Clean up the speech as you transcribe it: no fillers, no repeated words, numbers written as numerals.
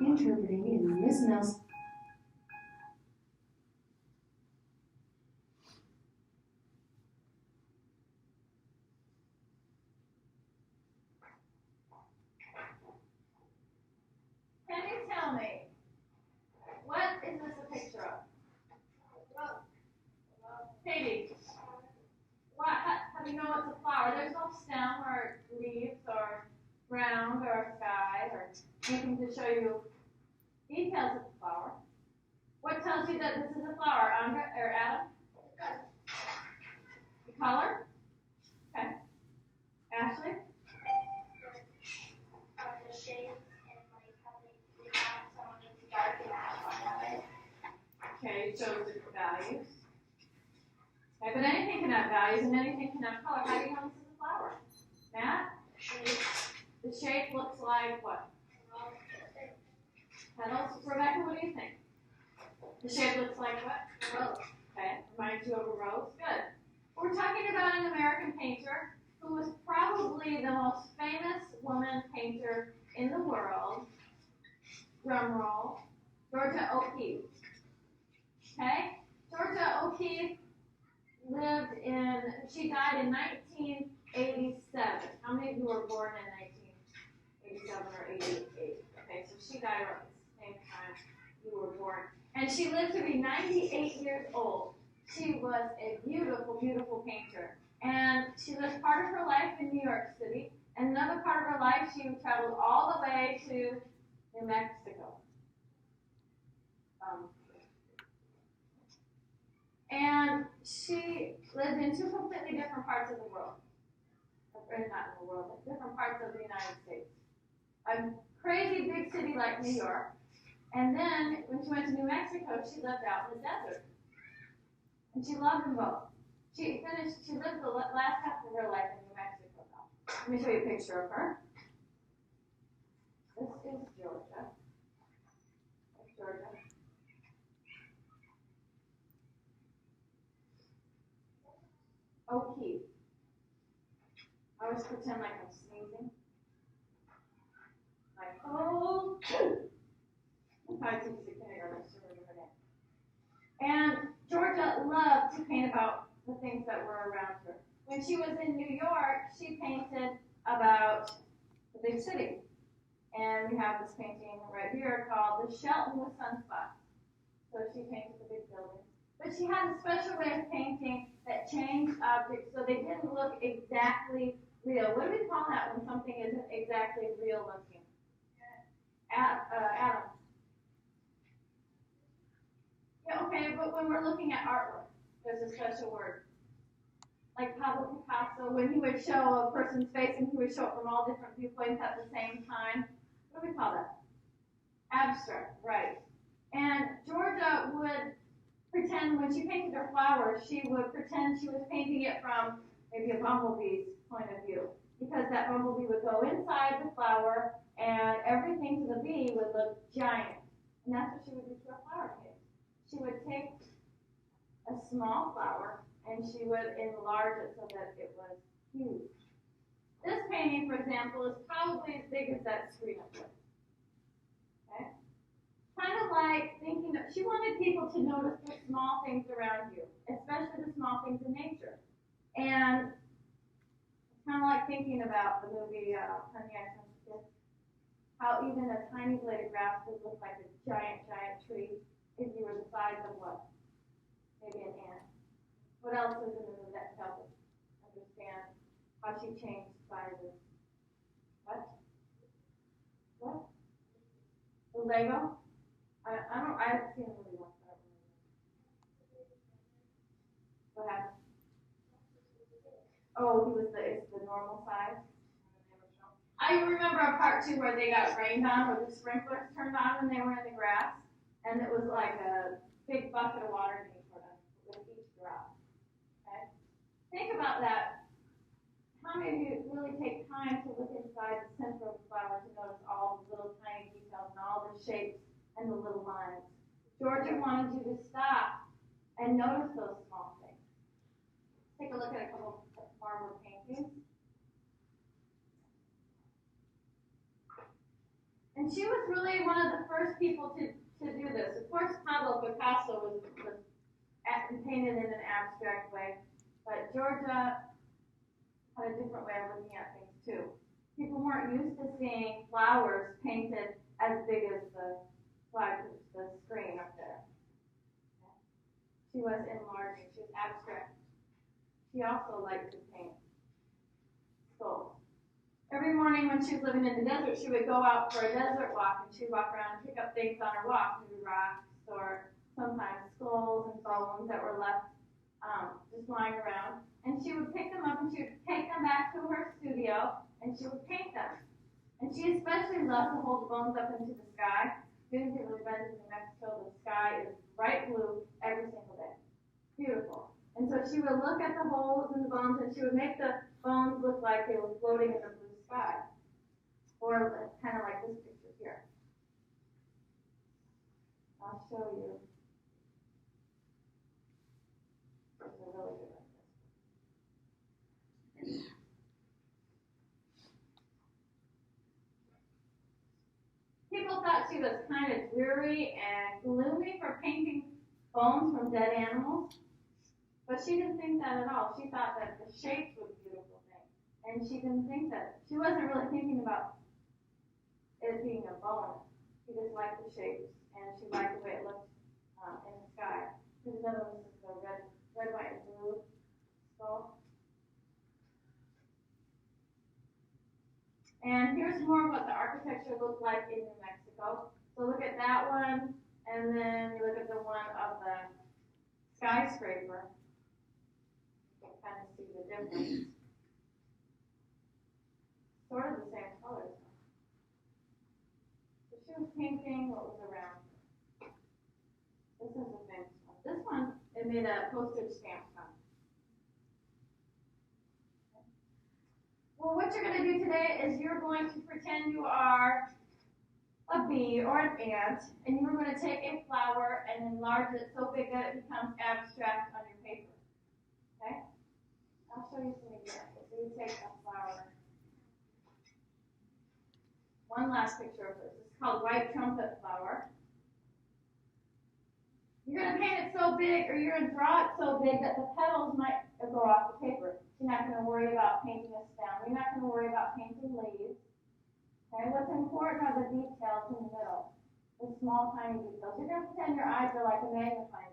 Interpreting in Miss Nelson. Can you tell me, what is this a picture of? Katie, how do you know it's a flower? There's no stem or leaves or ground or sky or anything to show you details of the flower. What tells you that this is a flower, Andra or Adam? The color? Okay. Ashley? The shape and like how they have some of it's dark and light on it. Okay, so different values. Okay, but anything can have values and anything can have color. How do you know this is a flower? Matt? The shape looks like what? Petals. Rebecca, what do you think? The shape looks like what? Rose. Okay, reminds you of a rose. Good. We're talking about an American painter who was probably the most famous woman painter in the world. Drum roll. Georgia O'Keeffe. Okay? Georgia O'Keeffe she died in 1987. How many of you were born in 1987 or 88? Okay, so she died around the same time you were born. And she lived to be 98 years old. She was a beautiful, beautiful painter. And she lived part of her life in New York City, and another part of her life she traveled all the way to New Mexico. And she lived in two completely different parts of the world. Or not in the world, but different parts of the United States. A crazy big city like New York. And then when she went to New Mexico, she lived out in the desert. And she loved them both. She lived the last half of her life in New Mexico now. Let me show you a picture of her. This is Georgia. That's Georgia. O'Keeffe. I always pretend like I'm sneezing. Like, oh, I teach the kindergarten, I should remember that. And Georgia loved to paint about the things that were around her. When she was in New York, she painted about the big city. And we have this painting right here called The Shelton with Sunspots. So she painted the big building. But she had a special way of painting that changed objects so they didn't look exactly real. What do we call that when something isn't exactly real looking? Adam. Yeah, okay, but when we're looking at artwork, there's a special word. Like Pablo Picasso, when he would show a person's face and he would show it from all different viewpoints at the same time. What do we call that? Abstract, right. And Georgia would pretend when she painted her flowers, she would pretend she was painting it from maybe a bumblebee's point of view. Because that bumblebee would go inside the flower and everything to the bee would look giant. And that's what she would do to her flower cake. She would take a small flower and she would enlarge it so that it was huge. This painting, for example, is probably as big as that screen up there. Okay? Kind of like thinking that she wanted people to notice the small things around you, especially the small things in nature. And it's kind of like thinking about the movie Honey, I Shrunk the Kids. How even a tiny blade of grass would look like a giant, giant tree if you were the size of what? Maybe an ant. What else is in the movie that helps us understand how she changed sizes? What? What? The Lego? I haven't seen the movie once, but I don't remember. What happened? Oh, it's the normal size. I remember a part too where they got rained on, where the sprinklers turned on when they were in the grass, and it was like a big bucket of water being poured on with each drop. Okay? Think about that. How many of you really take time to look inside the center of the flower to notice all the little tiny details and all the shapes and the little lines? Georgia wanted you to stop and notice those small things. Take a look at a couple of marble paintings. And she was really one of the first people to do this. Of course, Pablo Picasso was painted in an abstract way, but Georgia had a different way of looking at things too. People weren't used to seeing flowers painted as big as the screen up there. She was enlarging, she was abstract. She also liked to paint skulls. Every morning when she was living in the desert, she would go out for a desert walk, and she'd walk around and pick up things on her walk, maybe rocks or sometimes skulls and bones that were left just lying around. And she would pick them up and she would take them back to her studio and she would paint them. And she especially loved to hold the bones up into the sky. Students who have been to New Mexico, the sky is bright blue every single day. Beautiful. And so she would look at the holes in the bones and she would make the bones look like they were floating in the blue sky. Or kind of like this picture here. I'll show you. There's a really good one. People thought she was kind of dreary and gloomy for painting bones from dead animals, but she didn't think that at all. She thought that the shapes were the beautiful thing, and she didn't think that. She wasn't really thinking about it being a bone. She just liked the shapes, and she liked the way it looked in the sky. Here's another one. This is the red, white, and blue skull. And here's more of what the architecture looked like in New Mexico. So look at that one, and then you look at the one of the skyscraper. You can kind of see the difference. Sort of the same colors. So she was painting what was around her. This is a famous one. This one, it made a postage stamp from. Well, what you're going to do today is you're going to pretend you are a bee or an ant, and you're going to take a flower and enlarge it so big that it becomes abstract on your paper. Okay? I'll show you some examples. So you take a flower. One last picture of this. It's called white trumpet flower. You're going to paint it so big, or you're going to draw it so big that the petals might go off the paper. You're not going to worry about painting a stem. You're not going to worry about painting leaves. Okay? What's important are the details in the middle, the small, tiny details. You're going to pretend your eyes are like a magnifying